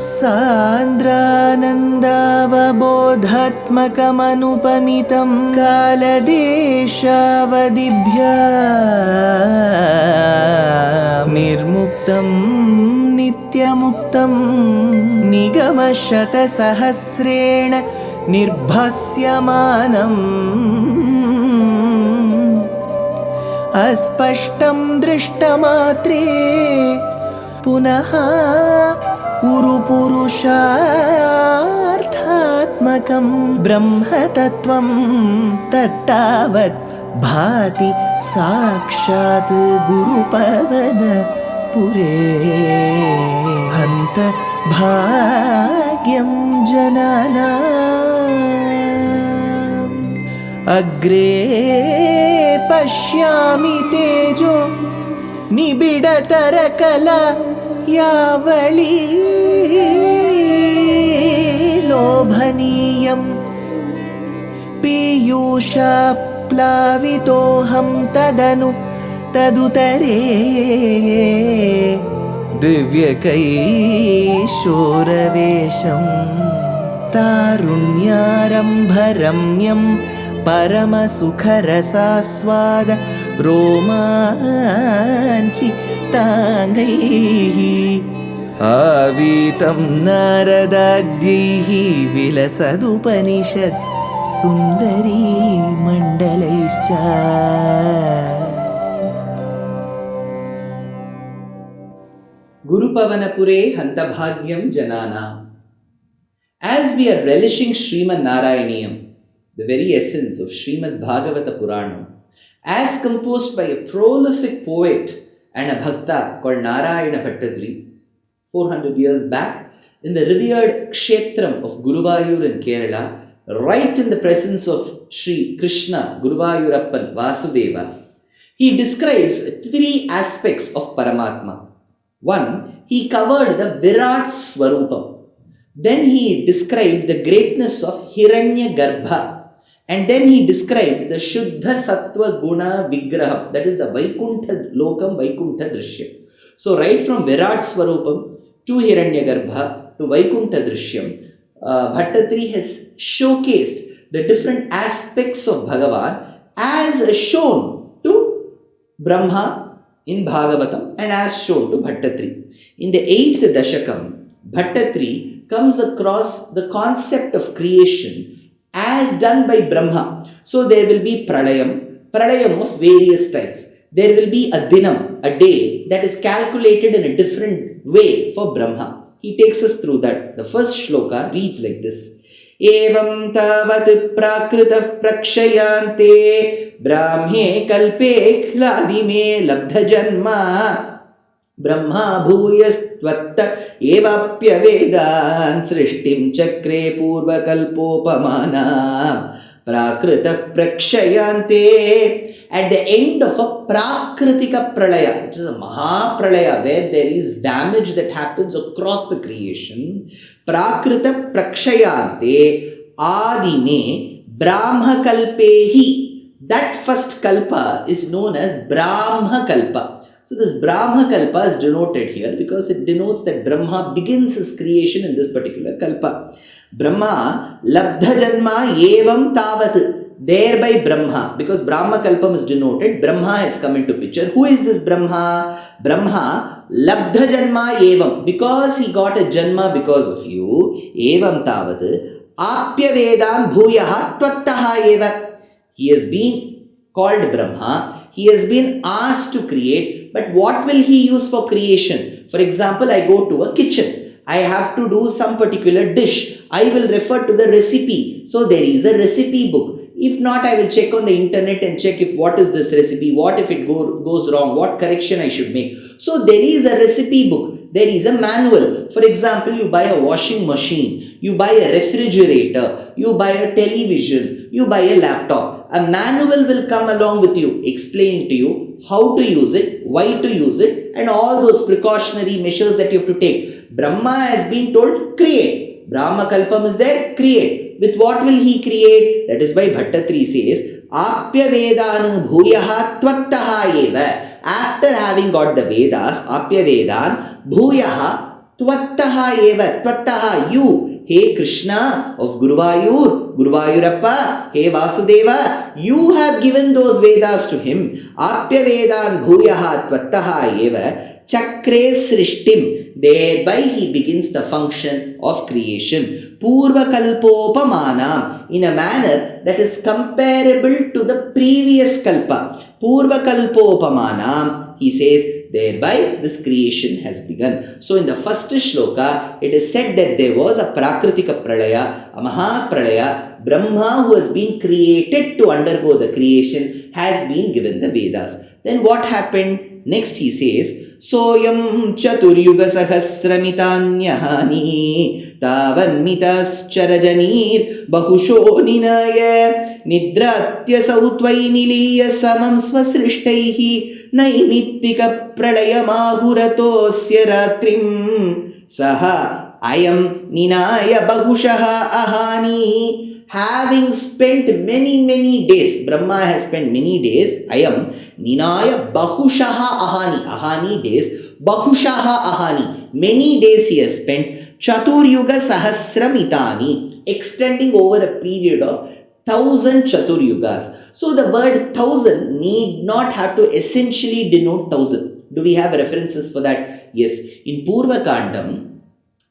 सान्द्रानन्दावबोधात्मकमनुपमितं कालदेशावदिभ्या निर्मुक्तं नित्यमुक्तं निगमशतसहस्रेण निर्भास्यमानम् अस्पष्टं दृष्टमात्रे पुनः उरुपुरुषार्थात्मकं ब्रह्मतत्त्वं तत्तावत् भाति साक्षात् गुरुपवनपुरे हन्त भाग्यं जनानाम् अग्रे पश्यामि तेजो निबिडतरकला यावली लोभनीयं पीयूषाप्लावितोऽहं तदुतरे दिव्यकैशोरवेशं तारुण्यारम्भरम्यं परमसुखरसास्वाद रोमाञ्चिताङ्गैः आवीतं नारदाद्यैः विलसदुपनिषत् सुन्दरी मण्डलैश्च Gurupavanapure Hantabhagyam Janana. As we are relishing Srimad Narayaneeyam, the very essence of Srimad Bhagavata Purana, as composed by a prolific poet and a bhakta called Narayana Bhattadri, 400 years back, in the revered Kshetram of Guruvayur in Kerala, right in the presence of Sri Krishna, Guruvayurappan Vasudeva, he describes 3 aspects of Paramatma. One, he covered the Virat Swarupam. Then he described the greatness of Hiranya Garbha. And then he described the Shuddha Sattva Guna Vigraham. That is the Vaikuntha Lokam, Vaikuntha Drishyam. So right from Virat Swarupam to Hiranya Garbha to Vaikuntha Drishyam, Bhattatri has showcased the different aspects of Bhagavan as shown to Brahma in Bhagavatam and as shown to Bhattatri. In the 8th Dashakam, Bhattatri comes across the concept of creation as done by Brahma. So there will be pralayam of various types. There will be a dinam, a day that is calculated in a different way for Brahma. He takes us through that. The first shloka reads like this. Evam tavat prakritah prakshayante brahme kalpe khladime labdha janma Brahma bhuyastvatta evapya vedan srishtim chakre purva kalpopamana prakritah prakshayante. At the end of a prakritika pralaya, which is a maha pralaya where there is damage that happens across the creation, prakrita prakshayante adime Bramha Kalpehi. That first kalpa is known as Bramha Kalpa. So this Bramha Kalpa is denoted here because it denotes that Brahma begins his creation in this particular kalpa. Brahma labdha janma evam tavat. Thereby Brahma, because Brahma Kalpam is denoted, Brahma has come into picture. Who is this Brahma? Brahma labdha janma evam. Because he got a janma because of you, evam tavat apya vedam bhuyaha tvattaha eva. He has been called Brahma. He has been asked to create. But what will he use for creation? For example, I go to a kitchen. I have to do some particular dish. I will refer to the recipe. So there is a recipe book. If not, I will check on the internet and check if what is this recipe, what if it goes wrong, what correction I should make. So there is a recipe book. There is a manual. For example, you buy a washing machine, you buy a refrigerator, you buy a television, you buy a laptop. A manual will come along with you, explaining to you how to use it, why to use it, and all those precautionary measures that you have to take. Brahma has been told, create. Brahma Kalpam is there, create. With what will he create? That is why Bhattatri says, Apya Vedan Bhuyaha Tvattaha Eva. After having got the Vedas, Apya Vedan Bhuyaha Tvattaha eva, Tvattaha, you, hey Krishna of Guruvayurappa, hey Vasudeva, you have given those Vedas to him. Apya Vedan Bhuyaha Tvattaha eva, Chakre Srishtim. Thereby he begins the function of creation. Purva Kalpopamanam, in a manner that is comparable to the previous Kalpa. Purva Kalpopamanam, he says, thereby this creation has begun. So in the first shloka, it is said that there was a Prakritika Pralaya, a Maha Pralaya. Brahma, who has been created to undergo the creation, has been given the Vedas. Then what happened? Next he says, Soyam chaturyuga sahasramitanyahani tavanmitascha bahusho ninaya nidratya sautvai niliya samam svasrishtaihi naimittika pralayamahuratosya ratrim saha ayam ninaya bahushaha ahani. Having spent many days, Brahma has spent many days, Ayam Ninaya Bahushaha Ahani, Ahani days, Bahushaha Ahani, many days he has spent, Chaturyuga Sahasramitani, extending over a period of 1000 Chaturyugas. So the word 1000 need not have to essentially denote 1000. Do we have references for that? Yes. In Purva Kandam,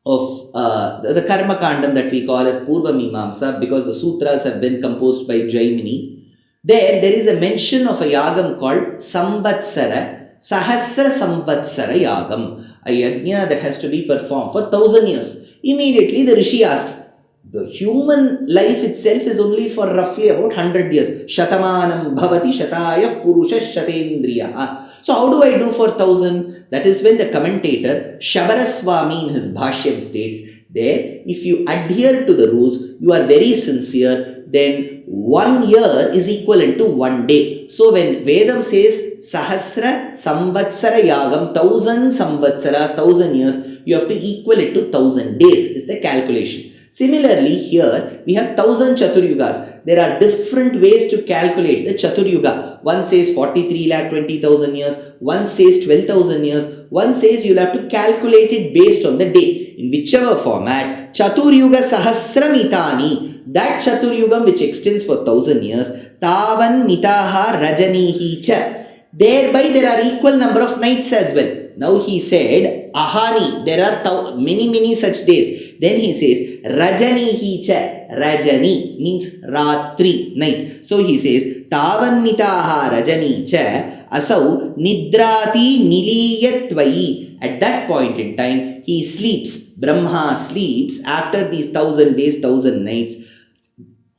of the Karma Kandam that we call as Purva Mimamsa, because the sutras have been composed by Jaimini, there is a mention of a yagam called Samvatsara, Sahasra Samvatsara Yagam, a yajna that has to be performed for 1000 years. Immediately the Rishi asks, the human life itself is only for roughly about 100 years. Shatamanam bhavati shatayah purusha shatendriya. So how do I do for 1000? That is when the commentator Shabaraswami in his Bhashyam states, there, if you adhere to the rules, you are very sincere, then 1 year is equivalent to 1 day. So when Vedam says Sahasra Samvatsara Yagam, 1000 Samvatsaras, 1000 years, you have to equal it to 1000 days is the calculation. Similarly, here we have 1000 Chaturyugas. There are different ways to calculate the Chaturyuga. One says 43,20,000 years, one says 12,000 years, one says you'll have to calculate it based on the day. In whichever format, Chaturyuga Sahasramitani, that Chaturyugam which extends for 1000 years, Tavan Mitaha Rajanihi Cha. Thereby there are equal number of nights as well. Now he said, Ahani, there are many such days. Then he says, Rajanihi Cha. Rajani means Ratri, night. So he says, Tavan Mitaha Rajani Cha Asau Nidrati Niliyatvai. At that point in time, he sleeps. Brahma sleeps after these 1000 days, 1000 nights.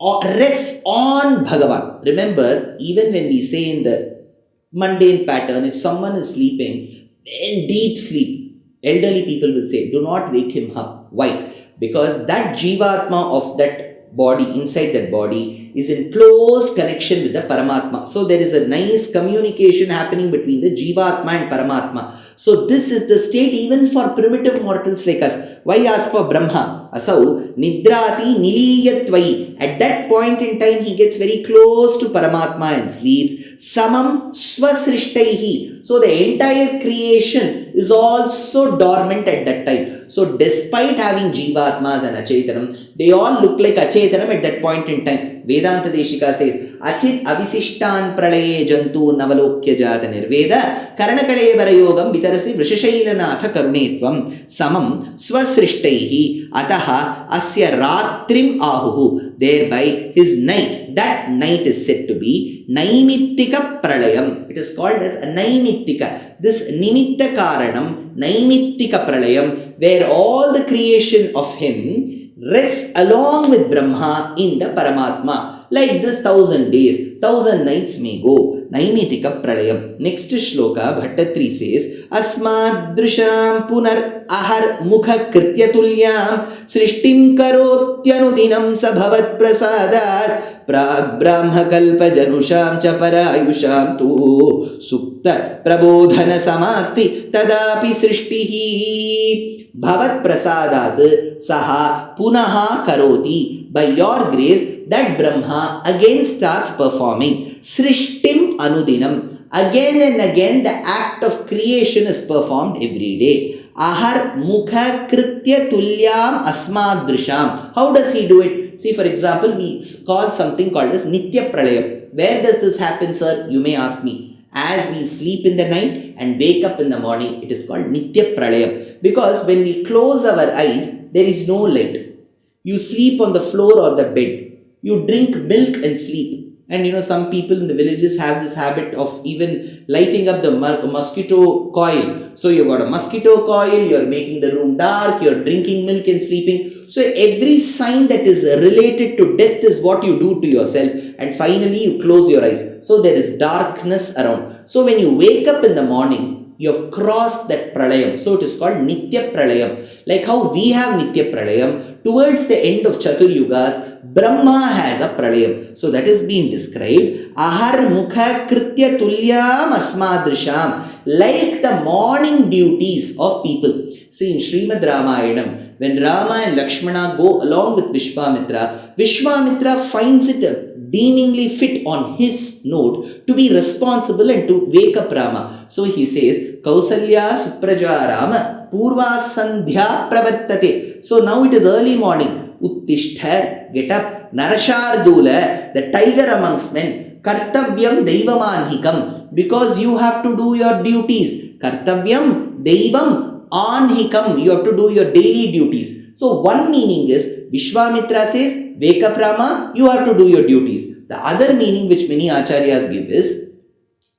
Rests on Bhagavan. Remember, even when we say in the mundane pattern, if someone is sleeping in deep sleep, elderly people will say, do not wake him up. Why? Because that Jivatma of that body, inside that body, is in close connection with the Paramatma. So there is a nice communication happening between the Jivatma and Paramatma. So this is the state even for primitive mortals like us. Why ask for Brahma? Asau Nidrati Niliyatvai. At that point in time, he gets very close to Paramatma and sleeps. Samam Swasrishtaihi. So the entire creation is also dormant at that time. So despite having Jivatmas and Achaitanam, they all look like Achaitanam at that point in time. Vedanta Deshika says, Achit Avisishtan Pralaye Jantu Navalokya Jata Nirveda Karanakale Varayogam Vitarasi Vrishashailanatha Karunetvam Samam Swasrishtaihi Ataha Asya Ratrim Ahuhu. Thereby his night, that night is said to be Naimittika Pralayam. It is called as a Naimittika. This Nimitta Karanam, Naimittika Pralayam, where all the creation of him rests along with Brahma in the Paramatma. Like this 1000 days, 1000 nights may go. Naimittika Pralayam. Next shloka, Bhattatri says, Asmad Drusham Punar Ahar Mukha Krityatulyam Srishtim Karotyanudinam Sabhavat Prasadat Prag Bramha Kalpa Janusham Chaparayusham Tu Sukta Prabodhana Samasti Tadapi Srishtihi Bhavat Prasadat Saha Punaha Karoti. By your grace, that Brahma again starts performing. Srishtim Anudinam. Again and again, the act of creation is performed every day. Ahar mukha kritya tulyam asmadrisham. How does he do it? See, for example, we call something called as Nitya Pralayam. Where does this happen, sir? You may ask me. As we sleep in the night and wake up in the morning, it is called Nitya Pralayam. Because when we close our eyes, there is no light. You sleep on the floor or the bed. You drink milk and sleep. And some people in the villages have this habit of even lighting up the mosquito coil. So you've got a mosquito coil, you're making the room dark, you're drinking milk and sleeping. So every sign that is related to death is what you do to yourself. And finally you close your eyes. So there is darkness around. So when you wake up in the morning, you have crossed that pralayam. So it is called Nitya Pralayam. Like how we have Nitya Pralayam, towards the end of Chatur Yugas, Brahma has a pralayam. So that is being described. Ahar mukha kritya tulyam asmadrisham. Like the morning duties of people. See, in Srimad Ramayanam, when Rama and Lakshmana go along with Vishwamitra finds it deemingly fit on his note to be responsible and to wake up Rama. So he says, Kausalya Supraja Rama Purva Sandhya Pravartate. So now it is early morning. Uttishtha, get up. Narashardula, the tiger amongst men. Kartavyam Deivamanhikam. Because you have to do your duties. Kartavyam Deivam Anhikam. You have to do your daily duties. So one meaning is, Vishwamitra says, wake up Rama, you have to do your duties. The other meaning which many acharyas give is,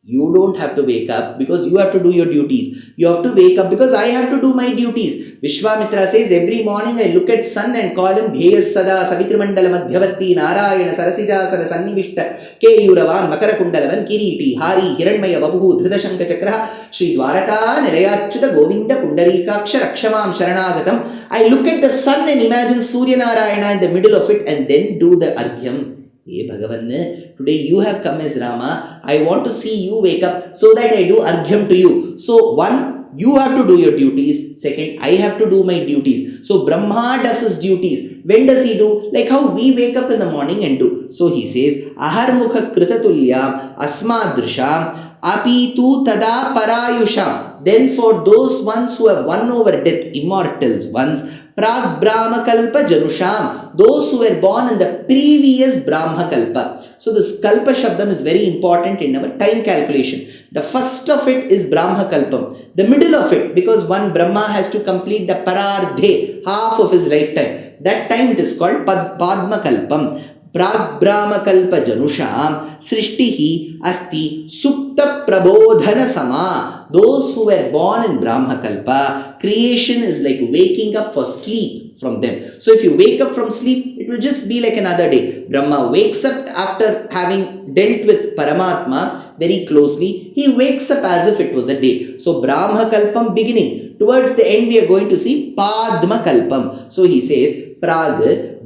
you don't have to wake up because you have to do your duties. You have to wake up because I have to do my duties. Vishwamitra says, every morning I look at sun and call him Dheyas Sada Savitrimandala Madhyavarti Narayana Sarasijasara Sannivishta Keyuravan Makarakundalavan Kiriti Hari Hiranmaya Babu Dhridashanka Chakra Sri Dwaraka Nilayachyuta Govinda Pundarikaksha Rakshamam Sharanagatam. I look at the sun and imagine Surya Narayana in the middle of it and then do the Argyam. Hey Bhagavan, today you have come as Rama. I want to see you wake up so that I do Argyam to you. So one, you have to do your duties. Second, I have to do my duties. So Brahma does his duties. When does he do? Like how we wake up in the morning and do. So he says, Ahar mukha kritatulyam asmadrisham apitu tada parayusham. Then for those ones who have won over death, immortals ones, Bramha Kalpa Janusham, those who were born in the previous Bramha Kalpa. So this Kalpa Shabdam is very important in our time calculation. The first of it is Bramha Kalpam. The middle of it, because one Brahma has to complete the Parardhe, half of his lifetime. That time it is called Padma Kalpam. Brahma Kalpa Janusham Srishtihi Asti Supta Prabodhana Sama. Those who were born in Brahma Kalpa, creation is like waking up for sleep from them. So if you wake up from sleep, it will just be like another day. Brahma wakes up after having dealt with Paramatma very closely. He wakes up as if it was a day. So Brahma Kalpam beginning. Towards the end we are going to see Padma Kalpam. So he says, Prad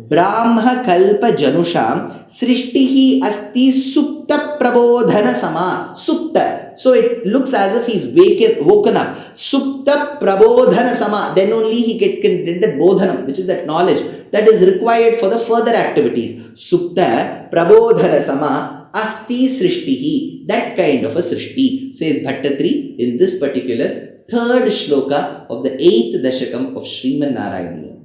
Bramha Kalpa Janusham Srishtihi Asti Supta Prabodhana Sama. Supta. So it looks as if he's woken up. Supta Prabodhana Sama. Then only he can get that Bodhanam, which is that knowledge that is required for the further activities. Supta Prabodhana Sama Asti Srishtihi. That kind of a Srishti, says Bhattatri in this particular third shloka of the 8th Dashakam of Srimad Narayaneeyam.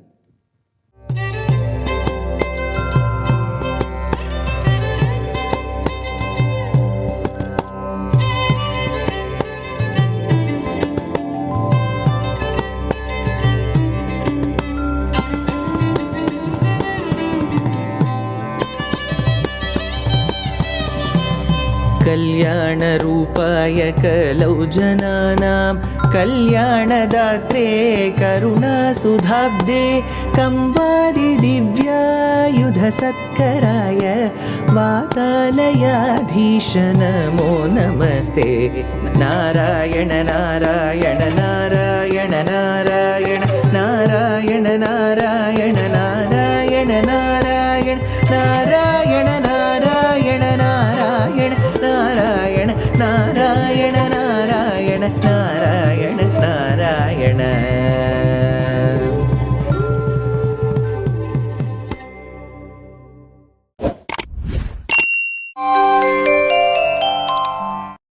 कल्याणरूपाय कलौ जनानां कल्याणदात्रे करुणासुधाब्दे कंवादिदिव्यायुधसत्कराय वातालयाधीश नमो नमस्ते. नारायण नारायण नारायण नारायण नारायण नारायण नारायण नारायण नारायण नारायण नारायण नारायण नारायण नारायण नारायण